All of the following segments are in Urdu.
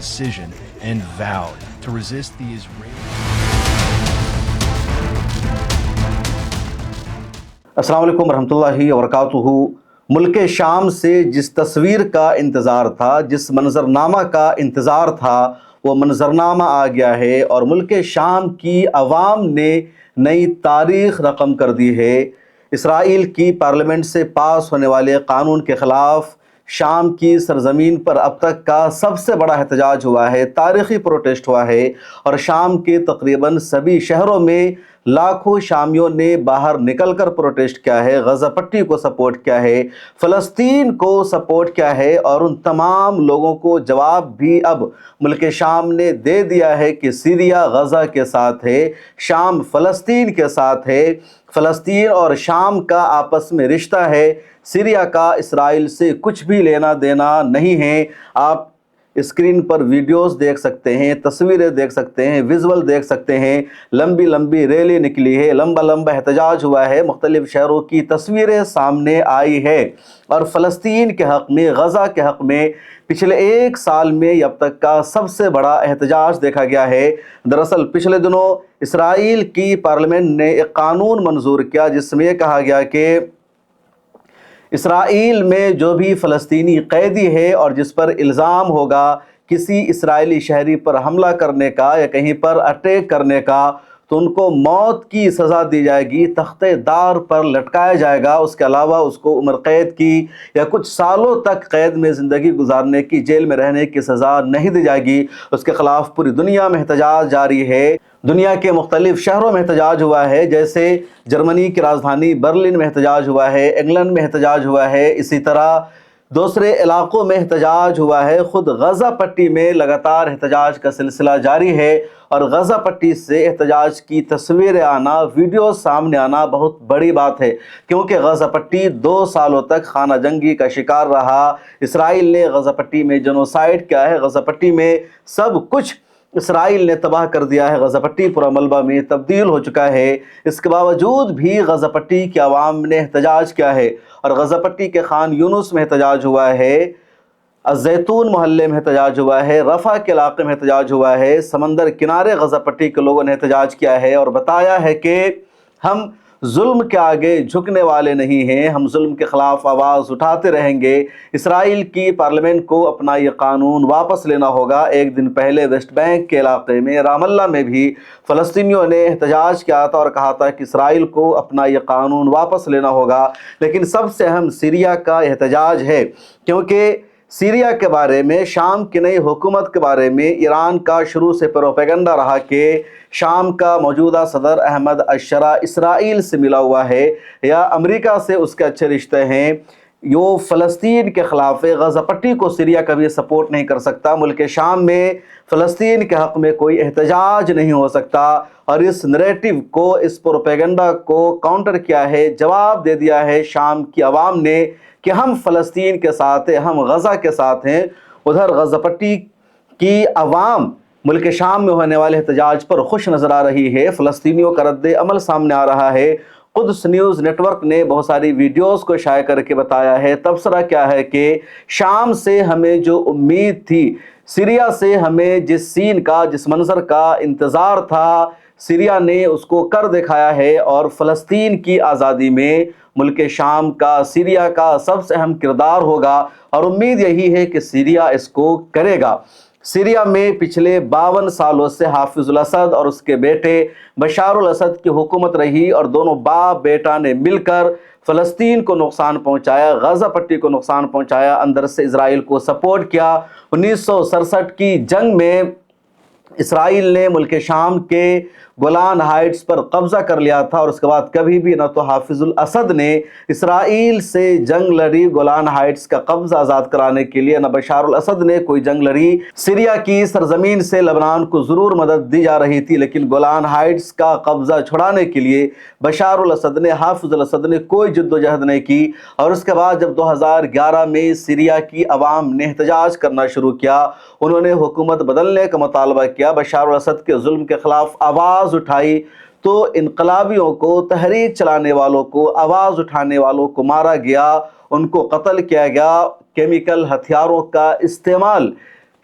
decision and vowed to resist the Israeli. السلام علیکم ورحمۃ اللہ وبرکاتہ۔ ملک شام سے جس تصویر کا انتظار تھا، جس منظرنامہ کا انتظار تھا، وہ منظرنامہ آ گیا ہے اور ملک شام کی عوام نے نئی تاریخ رقم کر دی ہے۔ اسرائیل کی پارلیمنٹ سے پاس ہونے والے قانون کے خلاف شام کی سرزمین پر اب تک کا سب سے بڑا احتجاج ہوا ہے، تاریخی پروٹیسٹ ہوا ہے، اور شام کے تقریباً سبھی شہروں میں لاکھوں شامیوں نے باہر نکل کر پروٹیسٹ کیا ہے، غزہ پٹی کو سپورٹ کیا ہے، فلسطین کو سپورٹ کیا ہے، اور ان تمام لوگوں کو جواب بھی اب ملک شام نے دے دیا ہے کہ سیریا غزہ کے ساتھ ہے، شام فلسطین کے ساتھ ہے، فلسطین اور شام کا آپس میں رشتہ ہے، سیریا کا اسرائیل سے کچھ بھی لینا دینا نہیں ہے۔ آپ اسکرین پر ویڈیوز دیکھ سکتے ہیں، تصویریں دیکھ سکتے ہیں، ویژول دیکھ سکتے ہیں، لمبی لمبی ریلی نکلی ہے، لمبا لمبا احتجاج ہوا ہے، مختلف شہروں کی تصویریں سامنے آئی ہے، اور فلسطین کے حق میں، غزہ کے حق میں پچھلے ایک سال میں اب تک کا سب سے بڑا احتجاج دیکھا گیا ہے۔ دراصل پچھلے دنوں اسرائیل کی پارلیمنٹ نے ایک قانون منظور کیا جس میں یہ کہا گیا کہ اسرائیل میں جو بھی فلسطینی قیدی ہے اور جس پر الزام ہوگا کسی اسرائیلی شہری پر حملہ کرنے کا یا کہیں پر اٹیک کرنے کا، تو ان کو موت کی سزا دی جائے گی، تختے دار پر لٹکایا جائے گا۔ اس کے علاوہ اس کو عمر قید کی یا کچھ سالوں تک قید میں زندگی گزارنے کی، جیل میں رہنے کی سزا نہیں دی جائے گی۔ اس کے خلاف پوری دنیا میں احتجاج جاری ہے، دنیا کے مختلف شہروں میں احتجاج ہوا ہے، جیسے جرمنی کی راجدھانی برلن میں احتجاج ہوا ہے، انگلینڈ میں احتجاج ہوا ہے، اسی طرح دوسرے علاقوں میں احتجاج ہوا ہے۔ خود غزہ پٹی میں لگاتار احتجاج کا سلسلہ جاری ہے، اور غزہ پٹی سے احتجاج کی تصویریں آنا، ویڈیو سامنے آنا بہت بڑی بات ہے، کیونکہ غزہ پٹی 2 سالوں تک خانہ جنگی کا شکار رہا۔ اسرائیل نے غزہ پٹی میں جنوسائیڈ کیا ہے، غزہ پٹی میں سب کچھ اسرائیل نے تباہ کر دیا ہے، غزہ پٹی پورا ملبہ میں تبدیل ہو چکا ہے۔ اس کے باوجود بھی غزہ پٹی کی عوام نے احتجاج کیا ہے، اور غزہ پٹی کے خان یونس میں احتجاج ہوا ہے، الزیتون محلے میں احتجاج ہوا ہے، رفح کے علاقے میں احتجاج ہوا ہے، سمندر کنارے غزہ پٹی کے لوگوں نے احتجاج کیا ہے اور بتایا ہے کہ ہم ظلم کے آگے جھکنے والے نہیں ہیں، ہم ظلم کے خلاف آواز اٹھاتے رہیں گے۔ اسرائیل کی پارلیمنٹ کو اپنا یہ قانون واپس لینا ہوگا۔ ایک دن پہلے ویسٹ بینک کے علاقے میں رام اللہ میں بھی فلسطینیوں نے احتجاج کیا تھا اور کہا تھا کہ اسرائیل کو اپنا یہ قانون واپس لینا ہوگا، لیکن سب سے اہم سیریا کا احتجاج ہے، کیونکہ سیریا کے بارے میں، شام کی نئی حکومت کے بارے میں ایران کا شروع سے پروپیگنڈا رہا کہ شام کا موجودہ صدر احمد الشرا اسرائیل سے ملا ہوا ہے یا امریکہ سے اس کے اچھے رشتے ہیں، وہ فلسطین کے خلاف ہے، غزہ پٹی کو سیریا کبھی سپورٹ نہیں کر سکتا، ملک شام میں فلسطین کے حق میں کوئی احتجاج نہیں ہو سکتا، اور اس نریٹو کو، اس پروپیگنڈا کو کاؤنٹر کیا ہے، جواب دے دیا ہے شام کی عوام نے کہ ہم فلسطین کے ساتھ ہیں، ہم غزہ کے ساتھ ہیں۔ ادھر غزہ پٹی کی عوام ملک شام میں ہونے والے احتجاج پر خوش نظر آ رہی ہے، فلسطینیوں کا رد عمل سامنے آ رہا ہے۔ قدس نیوز نیٹ ورک نے بہت ساری ویڈیوز کو شائع کر کے بتایا ہے، تبصرہ کیا ہے کہ شام سے ہمیں جو امید تھی، سیریا سے ہمیں جس سین کا، جس منظر کا انتظار تھا، سیریا نے اس کو کر دکھایا ہے، اور فلسطین کی آزادی میں ملک شام کا، سیریا کا سب سے اہم کردار ہوگا، اور امید یہی ہے کہ سیریا اس کو کرے گا۔ سیریا میں پچھلے 52 سالوں سے حافظ الاسد اور اس کے بیٹے بشار الاسد کی حکومت رہی، اور دونوں باپ بیٹا نے مل کر فلسطین کو نقصان پہنچایا، غزہ پٹی کو نقصان پہنچایا، اندر سے اسرائیل کو سپورٹ کیا۔ 1967 کی جنگ میں اسرائیل نے ملک شام کے گولان ہائٹس پر قبضہ کر لیا تھا، اور اس کے بعد کبھی بھی نہ تو حافظ الاسد نے اسرائیل سے جنگ لڑی گولان ہائٹس کا قبضہ آزاد کرانے کے لیے، نہ بشار الاسد نے کوئی جنگ لڑی۔ سیریا کی سرزمین سے لبنان کو ضرور مدد دی جا رہی تھی، لیکن گولان ہائٹس کا قبضہ چھڑانے کے لیے بشار الاسد نے، حافظ الاسد نے کوئی جد و جہد نہیں کی۔ اور اس کے بعد جب 2011 میں سیریا کی عوام نے احتجاج کرنا شروع کیا، انہوں نے حکومت بدلنے کا مطالبہ کیا، بشار الاسد کے ظلم کے خلاف آواز اٹھائی، تو انقلابیوں کو، تحریک چلانے والوں کو، آواز اٹھانے والوں کو مارا گیا، ان کو قتل کیا گیا، کیمیکل ہتھیاروں کا استعمال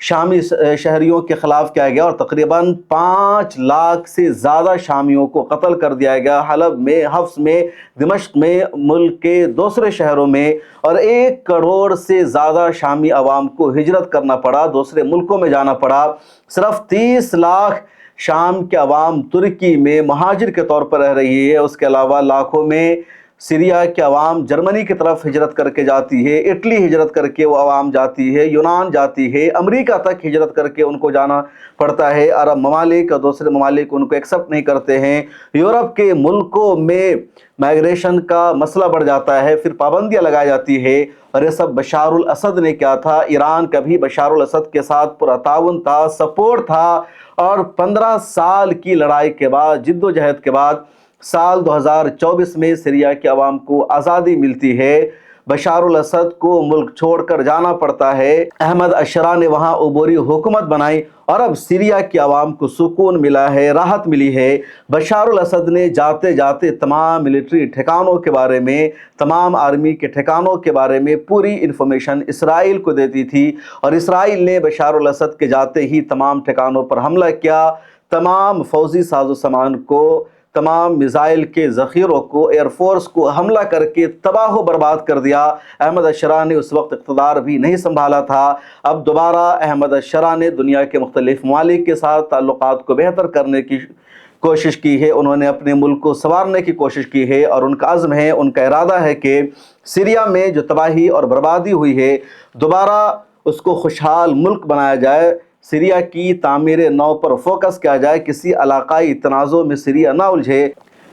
شامی شہریوں کے خلاف کیا گیا اور تقریباً 5 لاکھ سے زیادہ شامیوں کو قتل کر دیا گیا حلب میں، حفص میں، دمشق میں، ملک کے دوسرے شہروں میں، اور 1 کروڑ سے زیادہ شامی عوام کو ہجرت کرنا پڑا، دوسرے ملکوں میں جانا پڑا۔ صرف 30 لاکھ شام کے عوام ترکی میں مہاجر کے طور پر رہ رہی ہے، اس کے علاوہ لاکھوں میں سیریا کے عوام جرمنی کی طرف ہجرت کر کے جاتی ہے، اٹلی ہجرت کر کے وہ عوام جاتی ہے، یونان جاتی ہے، امریکہ تک ہجرت کر کے ان کو جانا پڑتا ہے، عرب ممالک اور دوسرے ممالک ان کو ایکسپٹ نہیں کرتے ہیں، یورپ کے ملکوں میں مائگریشن کا مسئلہ بڑھ جاتا ہے، پھر پابندیاں لگائی جاتی ہے، اور یہ سب بشار الاسد نے کیا تھا۔ ایران کا بھی بشار الاسد کے ساتھ پورا تعاون تھا، سپورٹ تھا، اور 15 سال کی لڑائی کے بعد، جد و جہد کے بعد، سال 2024 میں سیریا کے عوام کو آزادی ملتی ہے۔ بشار الاسد کو ملک چھوڑ کر جانا پڑتا ہے، احمد الشرا نے وہاں عبوری حکومت بنائی، اور اب سیریا کی عوام کو سکون ملا ہے، راحت ملی ہے۔ بشار الاسد نے جاتے جاتے تمام ملٹری ٹھکانوں کے بارے میں، تمام آرمی کے ٹھکانوں کے بارے میں پوری انفارمیشن اسرائیل کو دیتی تھی، اور اسرائیل نے بشار الاسد کے جاتے ہی تمام ٹھکانوں پر حملہ کیا، تمام فوجی ساز و سامان کو، تمام میزائل کے ذخیروں کو، ایئر فورس کو حملہ کر کے تباہ و برباد کر دیا۔ احمد الشرا نے اس وقت اقتدار بھی نہیں سنبھالا تھا۔ اب دوبارہ احمد الشرا نے دنیا کے مختلف ممالک کے ساتھ تعلقات کو بہتر کرنے کی کوشش کی ہے، انہوں نے اپنے ملک کو سنوارنے کی کوشش کی ہے، اور ان کا عزم ہے، ان کا ارادہ ہے کہ سیریا میں جو تباہی اور بربادی ہوئی ہے دوبارہ اس کو خوشحال ملک بنایا جائے، سیریا کی تعمیر نو پر فوکس کیا جائے، کسی علاقائی تنازع میں سیریا نہ الجھے،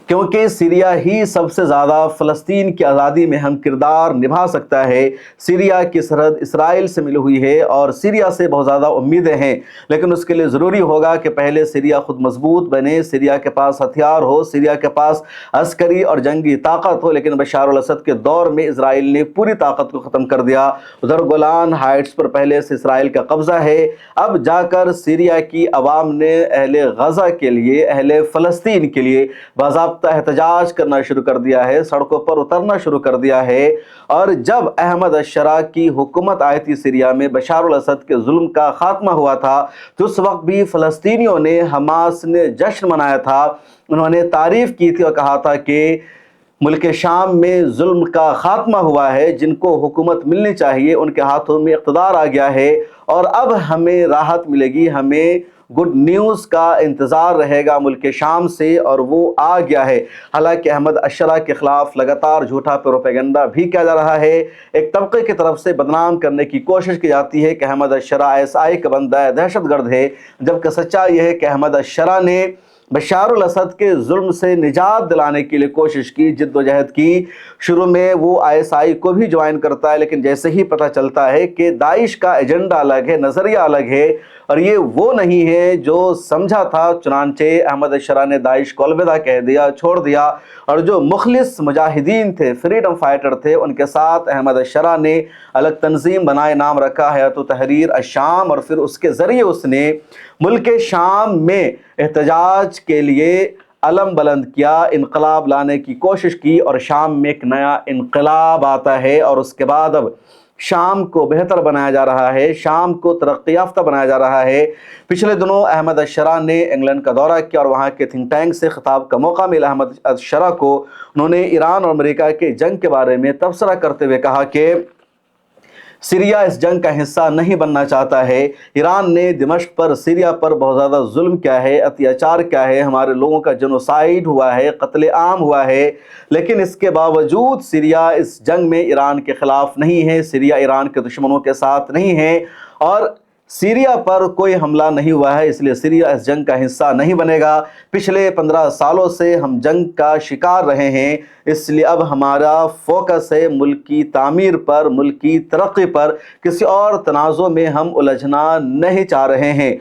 کیونکہ سیریا ہی سب سے زیادہ فلسطین کی آزادی میں اہم کردار نبھا سکتا ہے۔ سیریا کی سرحد اسرائیل سے ملی ہوئی ہے، اور سیریا سے بہت زیادہ امیدیں ہیں، لیکن اس کے لیے ضروری ہوگا کہ پہلے سیریا خود مضبوط بنے، سیریا کے پاس ہتھیار ہو، سیریا کے پاس عسکری اور جنگی طاقت ہو۔ لیکن بشار الاسد کے دور میں اسرائیل نے پوری طاقت کو ختم کر دیا، ادھر گولان ہائٹس پر پہلے سے اسرائیل کا قبضہ ہے۔ اب جا کر سیریا کی عوام نے اہل غزہ کے لیے، اہل فلسطین کے لیے باضابطہ احتجاج کرنا شروع کر دیا ہے، سڑکوں پر اترنا شروع کر دیا ہے۔ اور جب احمد الشرا کی حکومت آئی تھی سیریا میں، بشار الاسد کے ظلم کا خاتمہ ہوا تھا، تو اس وقت بھی فلسطینیوں نے، حماس نے جشن منایا تھا، انہوں نے تعریف کی تھی اور کہا تھا کہ ملک شام میں ظلم کا خاتمہ ہوا ہے، جن کو حکومت ملنی چاہیے ان کے ہاتھوں میں اقتدار آ گیا ہے، اور اب ہمیں راحت ملے گی، ہمیں گڈ نیوز کا انتظار رہے گا ملک شام سے، اور وہ آ گیا ہے۔ حالانکہ احمد الشرا کے خلاف لگاتار جھوٹا پروپیگنڈا بھی کیا جا رہا ہے، ایک طبقے کی طرف سے بدنام کرنے کی کوشش کی جاتی ہے کہ احمد الشرا ISI کا بندہ ہے، دہشت گرد ہے، جبکہ سچائی یہ ہے کہ احمد الشرا نے بشار الاسد کے ظلم سے نجات دلانے کے لیے کوشش کی، جد و جہد کی۔ شروع میں وہ ISI کو بھی جوائن کرتا ہے، لیکن جیسے ہی پتہ چلتا ہے کہ داعش کا ایجنڈا الگ ہے، نظریہ الگ ہے، اور یہ وہ نہیں ہے جو سمجھا تھا، چنانچہ احمد الشرا نے داعش کو الوداع کہہ دیا، چھوڑ دیا، اور جو مخلص مجاہدین تھے، فریڈم فائٹر تھے، ان کے ساتھ احمد الشرا نے الگ تنظیم بنائے، نام رکھا حیات تحریر الشام، اور پھر اس کے ذریعے اس نے ملک شام میں احتجاج کے لیے علم بلند کیا، انقلاب لانے کی کوشش کی، اور شام میں ایک نیا انقلاب آتا ہے، اور اس کے بعد اب شام کو بہتر بنایا جا رہا ہے، شام کو ترقی یافتہ بنایا جا رہا ہے۔ پچھلے دنوں احمد الشرا نے انگلینڈ کا دورہ کیا، اور وہاں کے تھنک ٹینک سے خطاب کا موقع ملا احمد الشرا کو۔ انہوں نے ایران اور امریکہ کے جنگ کے بارے میں تبصرہ کرتے ہوئے کہا کہ سیریا اس جنگ کا حصہ نہیں بننا چاہتا ہے، ایران نے دمشق پر، سیریا پر بہت زیادہ ظلم کیا ہے، اتیاچار کیا ہے، ہمارے لوگوں کا جنوسائیڈ ہوا ہے، قتل عام ہوا ہے، لیکن اس کے باوجود سیریا اس جنگ میں ایران کے خلاف نہیں ہے، سیریا ایران کے دشمنوں کے ساتھ نہیں ہے، اور سیریا پر کوئی حملہ نہیں ہوا ہے، اس لیے سیریا اس جنگ کا حصہ نہیں بنے گا۔ پچھلے 15 سالوں سے ہم جنگ کا شکار رہے ہیں، اس لیے اب ہمارا فوکس ہے ملک کی تعمیر پر، ملک کی ترقی پر، کسی اور تنازع میں ہم الجھنا نہیں چاہ رہے ہیں۔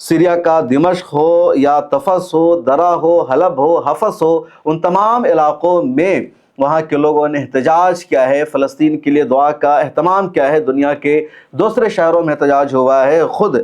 سیریا کا دمشق ہو یا طفس ہو، درہ ہو، حلب ہو، حفص ہو، ان تمام علاقوں میں وہاں کے لوگوں نے احتجاج کیا ہے، فلسطین کے لیے دعا کا اہتمام کیا ہے، دنیا کے دوسرے شہروں میں احتجاج ہوا ہے، خود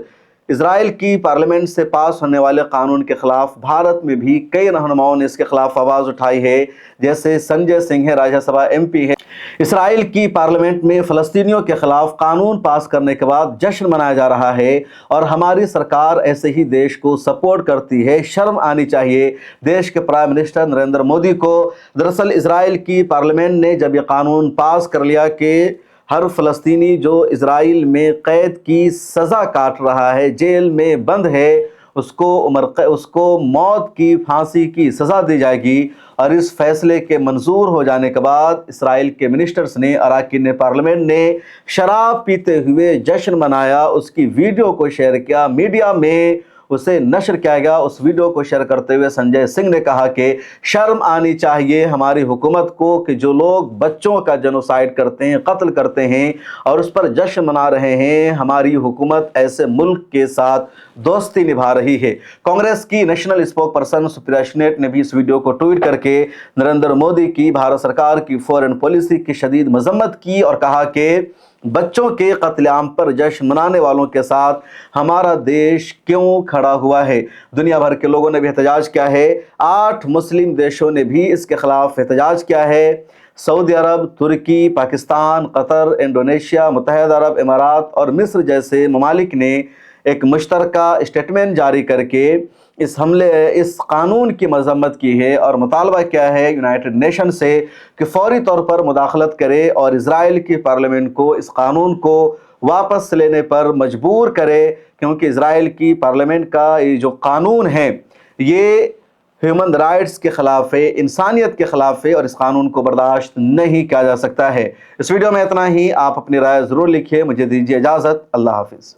اسرائیل کی پارلیمنٹ سے پاس ہونے والے قانون کے خلاف بھارت میں بھی کئی رہنماؤں نے اس کے خلاف آواز اٹھائی ہے، جیسے سنجے سنگھ ہے، راجیہ سبھا MP ہے۔ اسرائیل کی پارلیمنٹ میں فلسطینیوں کے خلاف قانون پاس کرنے کے بعد جشن منایا جا رہا ہے اور ہماری سرکار ایسے ہی دیش کو سپورٹ کرتی ہے۔ شرم آنی چاہیے دیش کے پرائم منسٹر نریندر مودی کو۔ دراصل اسرائیل کی پارلیمنٹ نے جب یہ قانون پاس کر لیا کہ ہر فلسطینی جو اسرائیل میں قید کی سزا کاٹ رہا ہے، جیل میں بند ہے، اس کو موت کی پھانسی کی سزا دی جائے گی، اور اس فیصلے کے منظور ہو جانے کے بعد اسرائیل کے منسٹرز نے، اراکین پارلیمنٹ نے شراب پیتے ہوئے جشن منایا، اس کی ویڈیو کو شیئر کیا، میڈیا میں اسے نشر کیا گیا۔ اس ویڈیو کو شیئر کرتے ہوئے سنجے سنگھ نے کہا کہ شرم آنی چاہیے ہماری حکومت کو کہ جو لوگ بچوں کا جنوسائیڈ کرتے ہیں، قتل کرتے ہیں اور اس پر جشن منا رہے ہیں، ہماری حکومت ایسے ملک کے ساتھ دوستی نبھا رہی ہے۔ کانگریس کی national spoke person Supriya sonnet نے بھی اس ویڈیو کو ٹویٹ کر کے نریندر مودی کی بھارت سرکار کی فورن پالیسی کی شدید مذمت کی اور کہا کہ بچوں کے قتل عام پر جشن منانے والوں کے ساتھ ہمارا دیش کیوں کھڑا ہوا ہے۔ دنیا بھر کے لوگوں نے بھی احتجاج کیا ہے، 8 مسلم دیشوں نے بھی اس کے خلاف احتجاج کیا ہے۔ سعودی عرب، ترکی، پاکستان، قطر، انڈونیشیا، متحدہ عرب امارات اور مصر جیسے ممالک نے ایک مشترکہ اسٹیٹمنٹ جاری کر کے اس قانون کی مذمت کی ہے اور مطالبہ کیا ہے یونائٹڈ نیشن سے کہ فوری طور پر مداخلت کرے اور اسرائیل کی پارلیمنٹ کو اس قانون کو واپس لینے پر مجبور کرے، کیونکہ اسرائیل کی پارلیمنٹ کا یہ جو قانون ہے یہ ہیومن رائٹس کے خلاف ہے، انسانیت کے خلاف ہے، اور اس قانون کو برداشت نہیں کیا جا سکتا ہے۔ اس ویڈیو میں اتنا ہی، آپ اپنی رائے ضرور لکھیے۔ مجھے دیجیے اجازت، اللہ حافظ۔